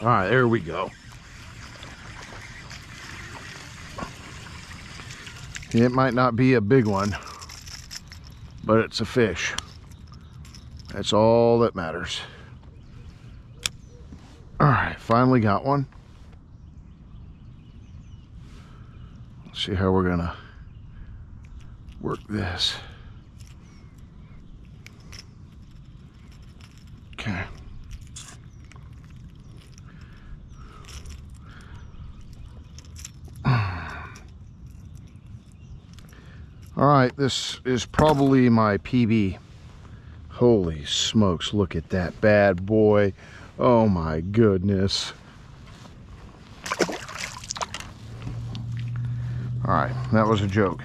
All right, there we go. It might not be a big one, but it's a fish. That's all that matters. All right, finally got one. Let's see how we're gonna work this. Okay. All right, this is probably my PB. Holy smokes, look at that bad boy. Oh my goodness. All right, that was a joke.